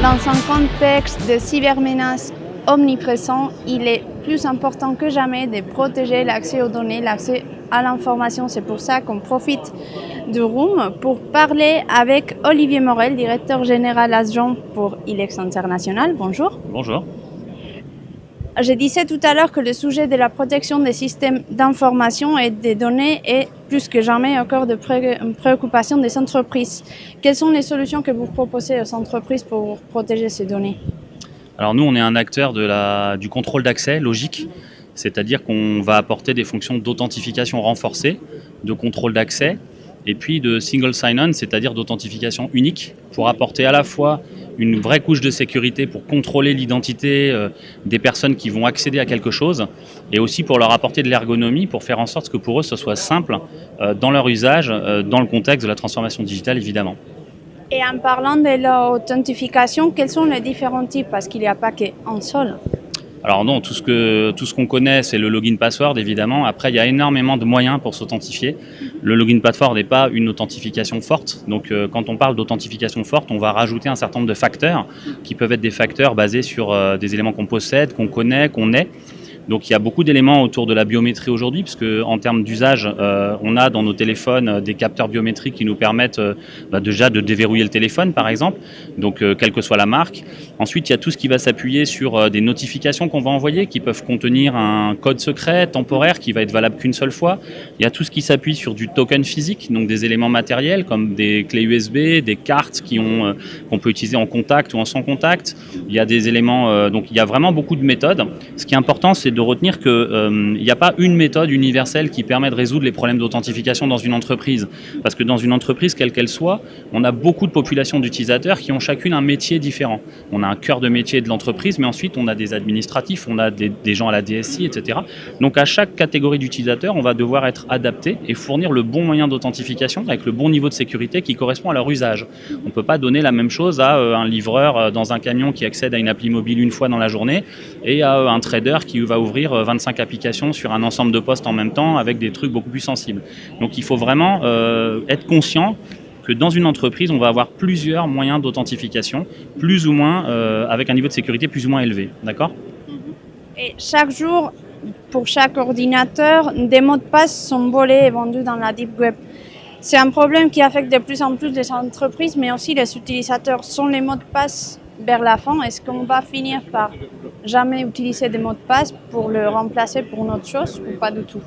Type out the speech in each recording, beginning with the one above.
Dans un contexte de cybermenace omniprésent, il est plus important que jamais de protéger l'accès aux données, l'accès à l'information. C'est pour ça qu'on profite du Room pour parler avec Olivier Morel, directeur général adjoint pour ILEX International. Bonjour. Bonjour. Je disais tout à l'heure que le sujet de la protection des systèmes d'information et des données est plus que jamais au cœur de préoccupation des entreprises. Quelles sont les solutions que vous proposez aux entreprises pour protéger ces données ? Alors nous, on est un acteur du contrôle d'accès logique, c'est-à-dire qu'on va apporter des fonctions d'authentification renforcée, de contrôle d'accès, et puis de single sign-on, c'est-à-dire d'authentification unique, pour apporter à la fois une vraie couche de sécurité pour contrôler l'identité des personnes qui vont accéder à quelque chose, et aussi pour leur apporter de l'ergonomie, pour faire en sorte que pour eux, ce soit simple dans leur usage, dans le contexte de la transformation digitale, évidemment. Et en parlant de l'authentification, quels sont les différents types ? Parce qu'il n'y a pas qu'un seul. Alors non, tout ce qu'on connaît, c'est le login password, évidemment. Après, il y a énormément de moyens pour s'authentifier. Le login password n'est pas une authentification forte. Donc, quand on parle d'authentification forte, on va rajouter un certain nombre de facteurs qui peuvent être des facteurs basés sur des éléments qu'on possède, qu'on connaît, qu'on est. Donc il y a beaucoup d'éléments autour de la biométrie aujourd'hui, puisque en termes d'usage, on a dans nos téléphones des capteurs biométriques qui nous permettent déjà de déverrouiller le téléphone, par exemple, donc quelle que soit la marque. Ensuite, il y a tout ce qui va s'appuyer sur des notifications qu'on va envoyer, qui peuvent contenir un code secret temporaire qui va être valable qu'une seule fois. Il y a tout ce qui s'appuie sur du token physique, donc des éléments matériels comme des clés USB, des cartes qu'on peut utiliser en contact ou en sans contact. Il y a des éléments, donc il y a vraiment beaucoup de méthodes. Ce qui est important, c'est de retenir qu'il n'y a pas une méthode universelle qui permet de résoudre les problèmes d'authentification dans une entreprise. Parce que dans une entreprise, quelle qu'elle soit, on a beaucoup de populations d'utilisateurs qui ont chacune un métier différent. On a un cœur de métier de l'entreprise, mais ensuite on a des administratifs, on a des gens à la DSI, etc. Donc à chaque catégorie d'utilisateurs, on va devoir être adapté et fournir le bon moyen d'authentification avec le bon niveau de sécurité qui correspond à leur usage. On ne peut pas donner la même chose à un livreur dans un camion qui accède à une appli mobile une fois dans la journée et à un trader qui va ouvrir 25 applications sur un ensemble de postes en même temps avec des trucs beaucoup plus sensibles. Donc il faut vraiment être conscient que dans une entreprise, on va avoir plusieurs moyens d'authentification, plus ou moins avec un niveau de sécurité plus ou moins élevé. D'accord ? Et chaque jour, pour chaque ordinateur, des mots de passe sont volés et vendus dans la Deep Web. C'est un problème qui affecte de plus en plus les entreprises, mais aussi les utilisateurs. Sont les mots de passe vers la fin, est-ce qu'on va finir par jamais utiliser des mots de passe pour le remplacer pour une autre chose ou pas du tout ?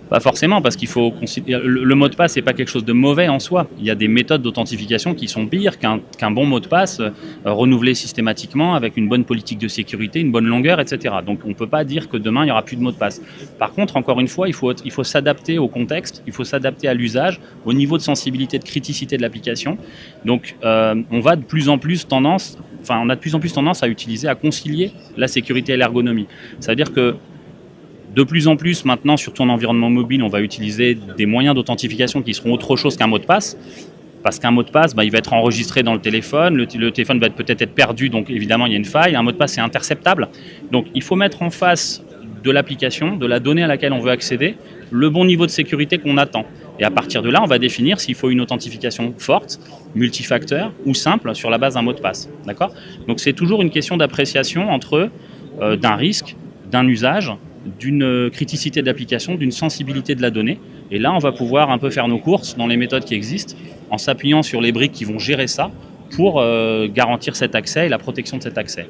Pas forcément, parce qu'il faut considérer le mot de passe n'est pas quelque chose de mauvais en soi. Il y a des méthodes d'authentification qui sont pires qu'un bon mot de passe renouvelé systématiquement avec une bonne politique de sécurité, une bonne longueur, etc. Donc on ne peut pas dire que demain il n'y aura plus de mot de passe. Par contre, encore une fois, il faut s'adapter au contexte, il faut s'adapter à l'usage, au niveau de sensibilité, de criticité de l'application. Donc on a de plus en plus tendance à utiliser, à concilier la sécurité et l'ergonomie. Ça veut dire que de plus en plus, maintenant, surtout en environnement mobile, on va utiliser des moyens d'authentification qui seront autre chose qu'un mot de passe. Parce qu'un mot de passe, il va être enregistré dans le téléphone, le téléphone va peut-être être perdu, donc évidemment, il y a une faille. Un mot de passe, c'est interceptable. Donc, il faut mettre en face de l'application, de la donnée à laquelle on veut accéder, le bon niveau de sécurité qu'on attend. Et à partir de là, on va définir s'il faut une authentification forte, multifacteur ou simple sur la base d'un mot de passe. D'accord ? Donc, c'est toujours une question d'appréciation entre d'un risque, d'un usage, d'une criticité de l'application, d'une sensibilité de la donnée. Et là, on va pouvoir un peu faire nos courses dans les méthodes qui existent en s'appuyant sur les briques qui vont gérer ça pour garantir cet accès et la protection de cet accès.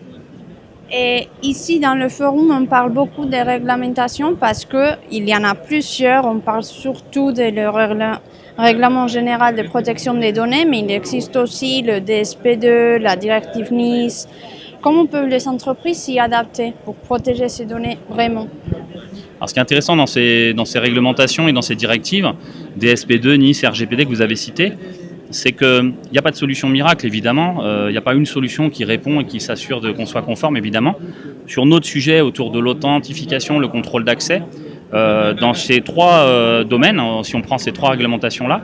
Et ici, dans le forum, on parle beaucoup des réglementations parce qu'il y en a plusieurs. On parle surtout de le règlement général de protection des données, mais il existe aussi le DSP2, la directive NIS. Comment peuvent les entreprises s'y adapter pour protéger ces données vraiment ? Alors, ce qui est intéressant dans ces réglementations et dans ces directives, DSP2, NIS, RGPD que vous avez citées, c'est qu'il n'y a pas de solution miracle, évidemment. Il n'y a pas une solution qui répond et qui s'assure qu'on soit conforme, évidemment. Sur notre sujet autour de l'authentification, le contrôle d'accès, dans ces trois domaines, si on prend ces trois réglementations-là,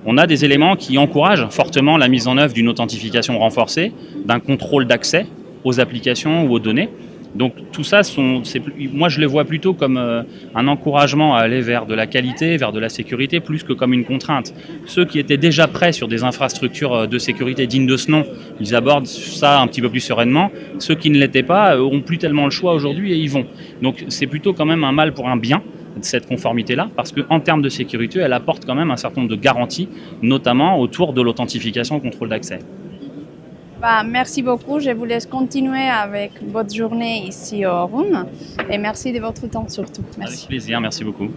on a des éléments qui encouragent fortement la mise en œuvre d'une authentification renforcée, d'un contrôle d'accès aux applications ou aux données. Donc tout ça, moi je les vois plutôt comme un encouragement à aller vers de la qualité, vers de la sécurité, plus que comme une contrainte. Ceux qui étaient déjà prêts sur des infrastructures de sécurité dignes de ce nom, ils abordent ça un petit peu plus sereinement. Ceux qui ne l'étaient pas n'ont plus tellement le choix aujourd'hui et y vont. Donc c'est plutôt quand même un mal pour un bien, cette conformité-là, parce qu'en termes de sécurité, elle apporte quand même un certain nombre de garanties, notamment autour de l'authentification et contrôle d'accès. Merci beaucoup. Je vous laisse continuer avec votre journée ici au Room. Et merci de votre temps surtout. Merci. Avec plaisir, merci beaucoup.